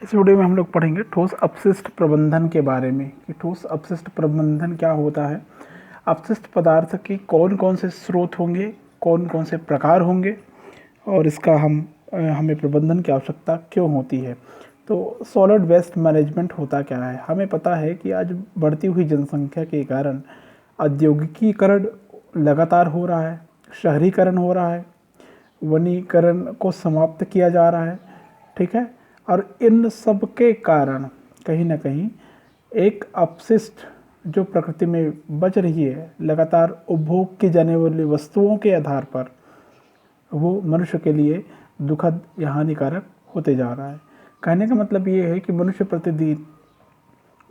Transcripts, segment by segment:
इस वीडियो में हम लोग पढ़ेंगे ठोस अपशिष्ट प्रबंधन के बारे में कि ठोस अपशिष्ट प्रबंधन क्या होता है, अपशिष्ट पदार्थ के कौन कौन से स्रोत होंगे, कौन कौन से प्रकार होंगे और इसका हमें प्रबंधन की आवश्यकता क्यों होती है। तो सॉलिड वेस्ट मैनेजमेंट होता क्या है। हमें पता है कि आज बढ़ती हुई जनसंख्या के कारण औद्योगिकीकरण लगातार हो रहा है, शहरीकरण हो रहा है, वनीकरण को समाप्त किया जा रहा है, ठीक है। और इन सब के कारण कहीं ना कहीं एक अपशिष्ट जो प्रकृति में बच रही है, लगातार उपभोग की जाने वाली वस्तुओं के आधार पर वो मनुष्य के लिए दुखद या हानिकारक होते जा रहा है। कहने का मतलब ये है कि मनुष्य प्रतिदिन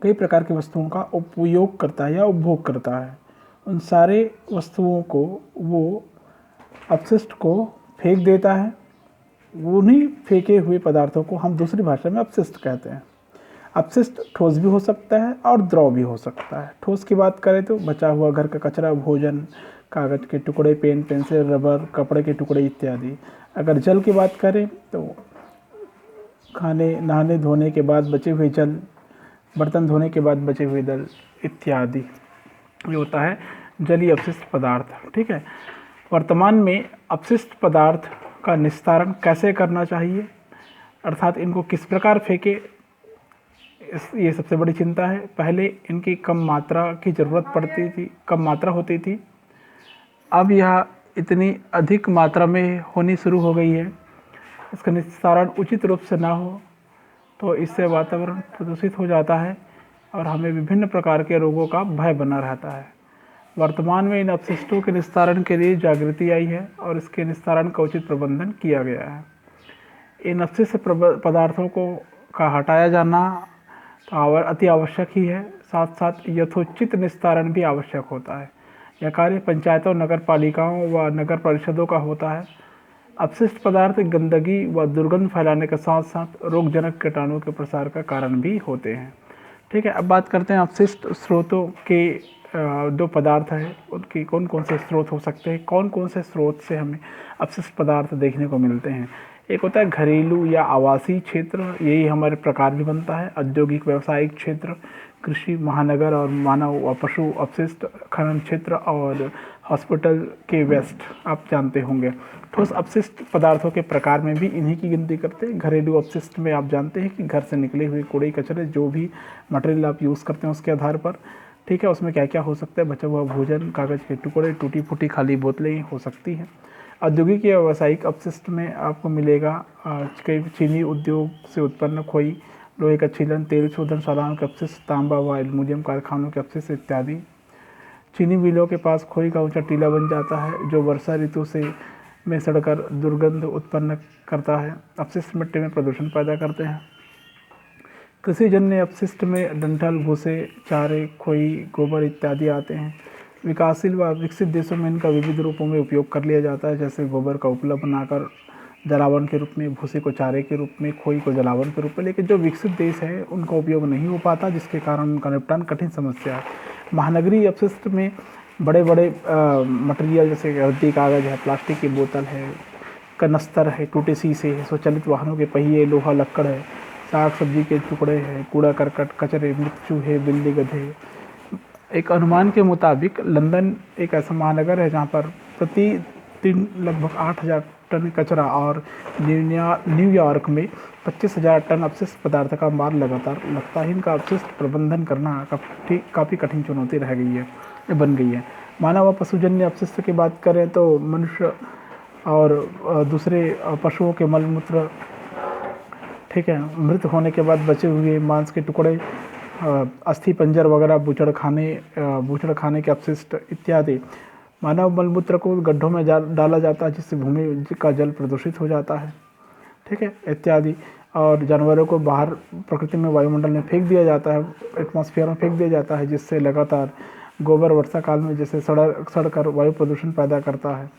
कई प्रकार की वस्तुओं का उपयोग करता है या उपभोग करता है। उन सारे वस्तुओं को वो अपशिष्ट को फेंक देता है। उन्हीं फेंके हुए पदार्थों को हम दूसरी भाषा में अपशिष्ट कहते हैं। अपशिष्ट ठोस भी हो सकता है और द्रव भी हो सकता है। ठोस की बात करें तो बचा हुआ घर का कचरा, भोजन, कागज़ के टुकड़े, पेन, पेंसिल, रबर, कपड़े के टुकड़े इत्यादि। अगर जल की बात करें तो खाने, नहाने धोने के बाद बचे हुए जल, बर्तन धोने के बाद बचे हुए जल इत्यादि, ये होता है जलीय अपशिष्ट पदार्थ, ठीक है। वर्तमान में अपशिष्ट पदार्थ का निस्तारण कैसे करना चाहिए, अर्थात इनको किस प्रकार फेंके, ये सबसे बड़ी चिंता है। पहले इनकी कम मात्रा की ज़रूरत पड़ती थी, कम मात्रा होती थी। अब यह इतनी अधिक मात्रा में होनी शुरू हो गई है। इसका निस्तारण उचित रूप से ना हो तो इससे वातावरण प्रदूषित हो जाता है और हमें विभिन्न प्रकार के रोगों का भय बना रहता है। वर्तमान में इन अपशिष्टों के निस्तारण के लिए जागृति आई है और इसके निस्तारण का उचित प्रबंधन किया गया है। इन अपशिष्ट पदार्थों को का हटाया जाना तो अति आवश्यक ही है, साथ साथ यथोचित निस्तारण भी आवश्यक होता है। यह कार्य पंचायतों, नगर पालिकाओं व नगर परिषदों का होता है। अपशिष्ट पदार्थ गंदगी व दुर्गंध फैलाने के साथ साथ रोगजनक कीटाणुओं के प्रसार का कारण भी होते हैं, ठीक है। अब बात करते हैं अपशिष्ट स्रोतों के। दो पदार्थ हैं, उनकी कौन कौन से स्रोत हो सकते हैं, कौन कौन से स्रोत से हमें अपशिष्ट पदार्थ देखने को मिलते हैं। एक होता है घरेलू या आवासीय क्षेत्र, यही हमारे प्रकार भी बनता है। औद्योगिक व्यावसायिक क्षेत्र, कृषि, महानगर और मानव व पशु अपशिष्ट, खनन क्षेत्र और हॉस्पिटल के वेस्ट आप जानते होंगे। ठोस अपशिष्ट पदार्थों के प्रकार में भी इन्हीं की गिनती करते हैं। घरेलू अपशिष्ट में आप जानते हैं कि घर से निकले हुए कूड़े कचरे, जो भी मटेरियल आप यूज़ करते हैं उसके आधार पर, ठीक है, उसमें क्या क्या हो सकता है। बचा हुआ भोजन, कागज़ के टुकड़े, टूटी फूटी खाली बोतलें हो सकती हैं। औद्योगिक या व्यावसायिक अपशिष्ट में आपको मिलेगा कई चीनी उद्योग से उत्पन्न खोई, लोहे का छीलन, तेल शोधनशालाओं के अपशिष्ट, तांबा व एल्युमिनियम कारखानों के अपशिष्ट इत्यादि। चीनी मिलों के पास खोई का ऊंचा टीला बन जाता है जो वर्षा ऋतु से में सड़कर दुर्गंध उत्पन्न करता है। अपशिष्ट मिट्टी में प्रदूषण पैदा करते हैं। कृषि जन्य अपशिष्ट में डंठल, भूसे, चारे, खोई, गोबर इत्यादि आते हैं। विकासशील व विकसित देशों में इनका विविध रूपों में उपयोग कर लिया जाता है, जैसे गोबर का उपला बनाकर जलावन के रूप में, भूसे को चारे के रूप में, खोई को जलावन के रूप में। लेकिन जो विकसित देश है उनका उपयोग नहीं हो पाता, जिसके कारण उनका निपटान कठिन समस्या है। महानगरीय अपशिष्ट में बड़े बड़े मटेरियल जैसे रद्दी कागज़ है, प्लास्टिक की बोतल है, कनस्तर है, टूटे शीशे है, स्वचालित वाहनों के पहिए, लोहा लक्कड़ है, साग सब्जी के टुकड़े हैं, कूड़ा करकट, कचरे, मृत चूहे, बिल्ली, गधे। एक अनुमान के मुताबिक लंदन एक ऐसा महानगर है जहाँ पर प्रति दिन लगभग 8,000 टन कचरा और न्यूयॉर्क में 25,000 टन अपशिष्ट पदार्थ का माल लगातार लगता है। इनका अपशिष्ट प्रबंधन करना काफ़ी कठिन चुनौती रह गई है, बन गई है। मानव व पशुजन्य अपशिष्ट की बात करें तो मनुष्य और दूसरे पशुओं के मलमूत्र, ठीक है, मृत होने के बाद बचे हुए मांस के टुकड़े, अस्थि पंजर वगैरह, बूचड़ खाने के अपशिष्ट इत्यादि। मानव मलमूत्र को गड्ढों में डाला जाता है जिससे भूमि का जल प्रदूषित हो जाता है, ठीक है, इत्यादि। और जानवरों को बाहर प्रकृति में, वायुमंडल में फेंक दिया जाता है, एटमॉस्फेयर में फेंक दिया जाता है, जिससे लगातार गोबर वर्षा काल में जैसे सड़कर वायु प्रदूषण पैदा करता है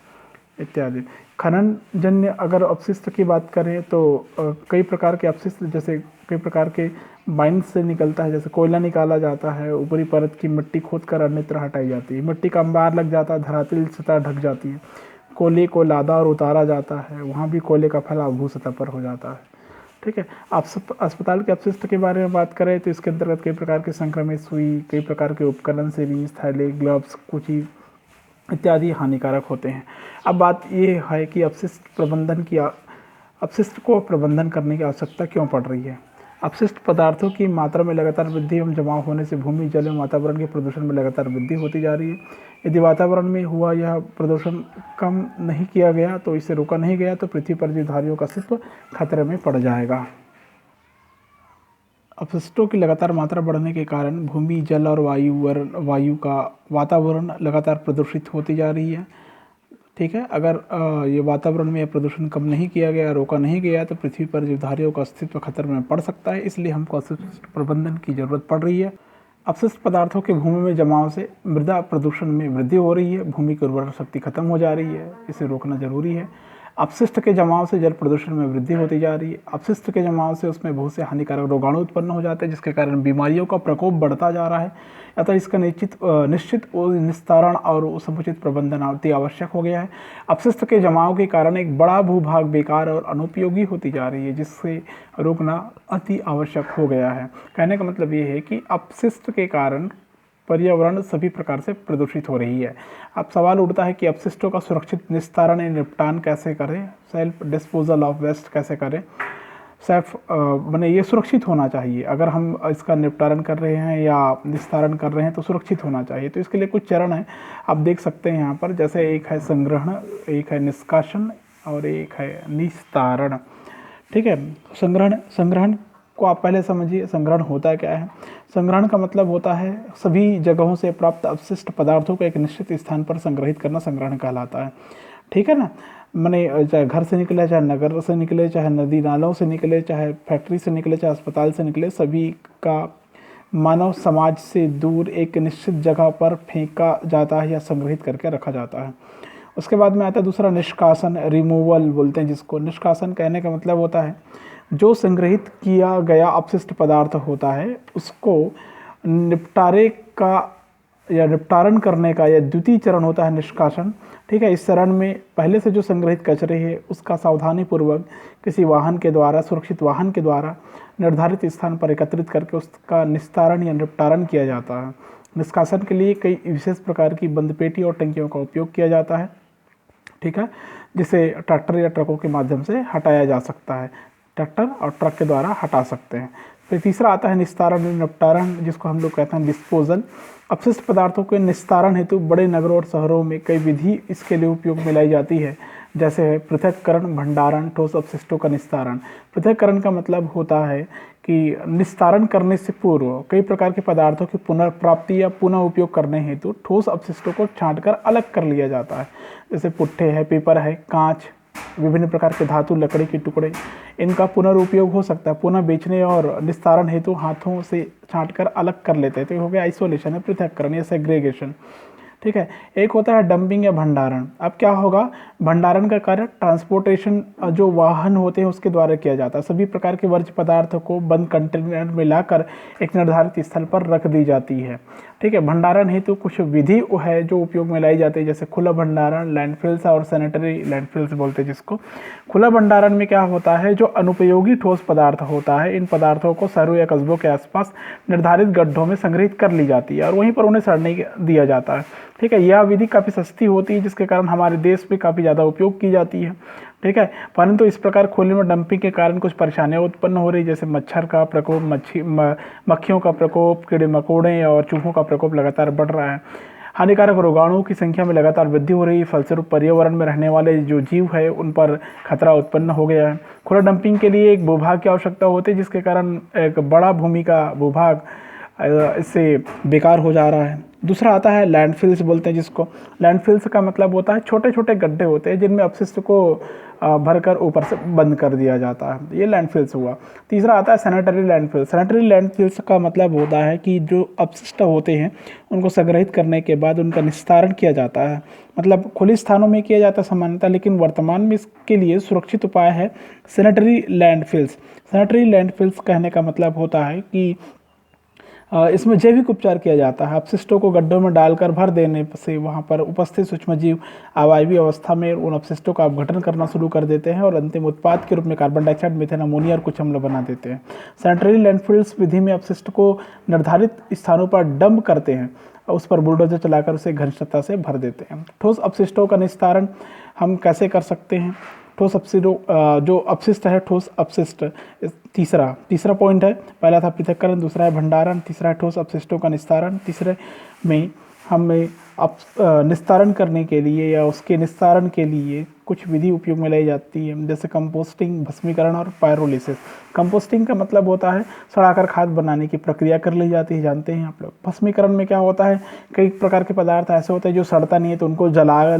इत्यादि। खनन जन्य अगर अपशिष्ट की बात करें तो कई प्रकार के अपशिष्ट, जैसे कई प्रकार के माइंस से निकलता है, जैसे कोयला निकाला जाता है, ऊपरी परत की मिट्टी खोदकर अन्यत्र हटाई जाती है, मिट्टी का अंबार लग जाता है, धरातल सतह ढक जाती है। कोयले को लादा और उतारा जाता है, वहाँ भी कोयले का फैलाव भू सतह पर हो जाता है। ठीक है। अस्पताल के अपशिष्ट के बारे में बात करें तो इसके अंतर्गत कई प्रकार के संक्रमित सुई, कई प्रकार के उपकरण, सिरिंज, थैले, ग्लव्स, कुची इत्यादि हानिकारक होते हैं। अब बात ये है कि अपशिष्ट को प्रबंधन करने की आवश्यकता क्यों पड़ रही है। अपशिष्ट पदार्थों की मात्रा में लगातार वृद्धि एवं जमाव होने से भूमि, जल एवं वातावरण के प्रदूषण में लगातार वृद्धि होती जा रही है। यदि वातावरण में हुआ यह प्रदूषण कम नहीं किया गया तो इसे रोका नहीं गया तो पृथ्वी पर जीवधारियों का अस्तित्व खतरे में पड़ जाएगा। अपशिष्टों की लगातार मात्रा बढ़ने के कारण भूमि, जल और वायु का वातावरण लगातार प्रदूषित होती जा रही है। ठीक है। अगर ये वातावरण में प्रदूषण कम नहीं किया गया, रोका नहीं गया तो पृथ्वी पर जीवधारियों का अस्तित्व खतरे में पड़ सकता है। इसलिए हमको अपशिष्ट प्रबंधन की जरूरत पड़ रही है। अपशिष्ट पदार्थों के भूमि में जमाव से मृदा प्रदूषण में वृद्धि हो रही है, भूमि की उर्वरक शक्ति खत्म हो जा रही है, इसे रोकना जरूरी है। अपशिष्ट के जमाव से जल प्रदूषण में वृद्धि होती जा रही है। अपशिष्ट के जमाव से उसमें बहुत से हानिकारक रोगाणु उत्पन्न हो जाते हैं, जिसके कारण बीमारियों का प्रकोप बढ़ता जा रहा है। अतः इसका निश्चित निस्तारण और समुचित प्रबंधन अति आवश्यक हो गया है। अपशिष्ट के जमाव के कारण एक बड़ा भूभाग बेकार और अनुपयोगी होती जा रही है, जिससे रोकना अति आवश्यक हो गया है। कहने का मतलब ये है कि अपशिष्ट के कारण पर्यावरण सभी प्रकार से प्रदूषित हो रही है। अब सवाल उठता है कि अपशिष्टों का सुरक्षित निस्तारण या निपटान कैसे करें, सेल्फ डिस्पोजल ऑफ वेस्ट कैसे करें। मैंने ये सुरक्षित होना चाहिए। अगर हम इसका निपटारण कर रहे हैं या निस्तारण कर रहे हैं तो सुरक्षित होना चाहिए। तो इसके लिए कुछ चरण हैं, आप देख सकते हैं यहाँ पर। जैसे एक है संग्रहण, एक है निष्कासन और एक है निस्तारण। ठीक है। संग्रहण को आप पहले समझिए। संग्रहण होता क्या है। संग्रहण का मतलब होता है सभी जगहों से प्राप्त अपशिष्ट पदार्थों को एक निश्चित स्थान पर संग्रहित करना संग्रहण कहलाता है। ठीक है ना। मैंने चाहे घर से निकले, चाहे नगर से निकले, चाहे नदी नालों से निकले, चाहे फैक्ट्री से निकले, चाहे अस्पताल से निकले, सभी का मानव समाज से दूर एक निश्चित जगह पर फेंका जाता है या संग्रहित करके रखा जाता है। उसके बाद में आता है दूसरा निष्कासन, रिमूवल बोलते हैं जिसको। निष्कासन कहने का मतलब होता है जो संग्रहित किया गया अपशिष्ट पदार्थ होता है उसको निपटारण करने का या द्वितीय चरण होता है निष्कासन। ठीक है। इस चरण में पहले से जो संग्रहित कचरे है उसका सावधानी पूर्वक किसी वाहन के द्वारा, सुरक्षित वाहन के द्वारा निर्धारित स्थान पर एकत्रित करके उसका निस्तारण या निपटारण किया जाता है। निष्कासन के लिए कई विशेष प्रकार की बंद पेटी और टंकियों का उपयोग किया जाता है। ठीक है। जिसे ट्रैक्टर या ट्रकों के माध्यम से हटाया जा सकता है। ट्रैक्टर और ट्रक के द्वारा हटा सकते हैं। फिर तीसरा आता है निस्तारण या निपटारण, जिसको हम लोग कहते हैं डिस्पोजल। अपशिष्ट पदार्थों के निस्तारण हेतु बड़े नगरों और शहरों में कई विधि इसके लिए उपयोग में लाई जाती है। जैसे है पृथक्करण, भंडारण, ठोस अपशिष्टों का निस्तारण। पृथक्करण का मतलब होता है कि निस्तारण करने से पूर्व कई प्रकार के पदार्थों की पुनर्प्राप्ति या पुनः उपयोग करने हेतु ठोस अपशिष्टों को छांटकर अलग कर लिया जाता है। जैसे पुट्ठे है, पेपर है, कांच, विभिन्न प्रकार के धातु, लकड़ी के टुकड़े, इनका पुनर्उपयोग हो सकता है। पुनः बेचने और निस्तारण हेतु हाथों से छांटकर अलग कर लेते हैं। तो ये हो गया आइसोलेशन है, पृथक्करण या सेग्रीगेशन। ठीक है। एक होता है डंपिंग या भंडारण। अब क्या होगा, भंडारण का कार्य ट्रांसपोर्टेशन जो वाहन होते हैं उसके द्वारा किया जाता है। सभी प्रकार के वर्ज्य पदार्थों को बंद कंटेनर में लाकर एक निर्धारित स्थल पर रख दी जाती है। ठीक है। भंडारण हेतु कुछ विधि है जो उपयोग में लाई जाती है, जैसे खुला भंडारण, लैंडफिल्स और सैनिटरी लैंडफिल्स बोलते हैं जिसको। खुला भंडारण में क्या होता है, जो अनुपयोगी ठोस पदार्थ होता है, इन पदार्थों को शहरों या कस्बों के आसपास निर्धारित गड्ढों में संग्रहित कर ली जाती है और वहीं पर उन्हें सड़ने दिया जाता है। ठीक है। यह विधि काफ़ी सस्ती होती है, जिसके कारण हमारे देश में काफ़ी ज़्यादा उपयोग की जाती है। ठीक है। परंतु इस प्रकार खुले में डंपिंग के कारण कुछ परेशानियां उत्पन्न हो रही, जैसे मच्छर का प्रकोप, मक्खियों का प्रकोप, कीड़े मकोड़े और चूहों का प्रकोप लगातार बढ़ रहा है। हानिकारक रोगाणुओं की संख्या में लगातार वृद्धि हो रही है। फलस्वरूप पर्यावरण में रहने वाले जो जीव है उन पर खतरा उत्पन्न हो गया है। खुला डंपिंग के लिए एक भूभाग की आवश्यकता होती है, जिसके कारण एक बड़ा भूमि का भूभाग इससे बेकार हो जा रहा है। दूसरा आता है लैंडफिल्स बोलते हैं जिसको। लैंडफिल्स का मतलब होता है छोटे छोटे गड्ढे होते हैं जिनमें अपशिष्ट को भरकर ऊपर से बंद कर दिया जाता है, ये लैंडफिल्स हुआ। तीसरा आता है सैनिटरी लैंडफिल्स। सैनिटरी लैंडफिल्स का मतलब होता है कि जो अपशिष्ट होते हैं उनको संग्रहित करने के बाद उनका निस्तारण किया जाता है। मतलब खुले स्थानों में किया जाता है सामान्यतः, लेकिन वर्तमान में इसके लिए सुरक्षित उपाय है सैनिटरी लैंडफिल्स। सैनिटरी लैंडफिल्स कहने का मतलब होता है कि इसमें जैविक उपचार किया जाता है। अपशिष्टों को गड्ढों में डालकर भर देने से वहाँ पर उपस्थित सूक्ष्मजीव अवायवीय अवस्था में उन अपशिष्टों का अपघटन करना शुरू कर देते हैं और अंतिम उत्पाद के रूप में कार्बन डाइऑक्साइड, मीथेन, अमोनिया और कुछ अम्ल बना देते हैं। सैनिटरी लैंडफिल्स विधि में अपशिष्ट को निर्धारित स्थानों पर डंप करते हैं, उस पर बुलडोजर चलाकर उसे घनिष्ठता से भर देते हैं। ठोस अपशिष्टों का निस्तारण हम कैसे कर सकते हैं? ठोस अपशिष्टों जो अपशिष्ट है, ठोस अपशिष्ट तीसरा पॉइंट है। पहला था पृथक्करण, दूसरा है भंडारण, तीसरा है ठोस अपशिष्टों का निस्तारण। तीसरे में हमें निस्तारण करने के लिए या उसके निस्तारण के लिए कुछ विधि उपयोग में लाई जाती है, जैसे कंपोस्टिंग, भस्मीकरण और पायरोलिसिस। कंपोस्टिंग का मतलब होता है सड़ाकर खाद बनाने की प्रक्रिया कर ली जाती है, जानते हैं आप लोग। भस्मीकरण में क्या होता है, कई प्रकार के पदार्थ ऐसे होते हैं जो सड़ता नहीं है तो उनको जला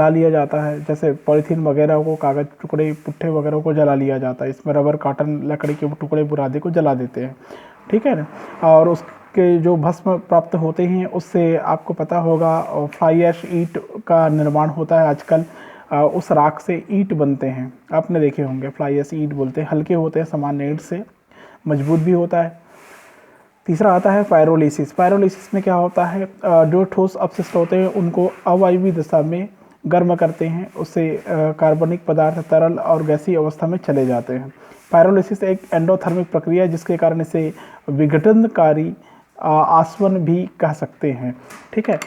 लिया जाता है, जैसे पॉलीथीन वगैरह को, कागज़ टुकड़े, पुट्ठे वगैरह को जला लिया जाता है। इसमें रबर, कॉटन, लकड़ी के टुकड़े, बुरादे को जला देते हैं, ठीक है ना। और उसके जो भस्म प्राप्त होते हैं उससे आपको पता होगा फ्लाई ऐश ईंट का निर्माण होता है आजकल। उस राख से ईंट बनते हैं, आपने देखे होंगे, फ्लाई ऐश ईंट बोलते हैं। हल्के होते हैं सामान्य ईंट से, मजबूत भी होता है। तीसरा आता है पायरोलिसिस। पायरोलिसिस में क्या होता है, जो ठोस अपशिष्ट होते हैं उनको अवायवीय दशा में गर्म करते हैं, उससे कार्बनिक पदार्थ तरल और गैसीय अवस्था में चले जाते हैं। पायरोलिसिस एक एंडोथर्मिक प्रक्रिया है जिसके कारण इसे विघटनकारी आसवन भी कह सकते हैं, ठीक है।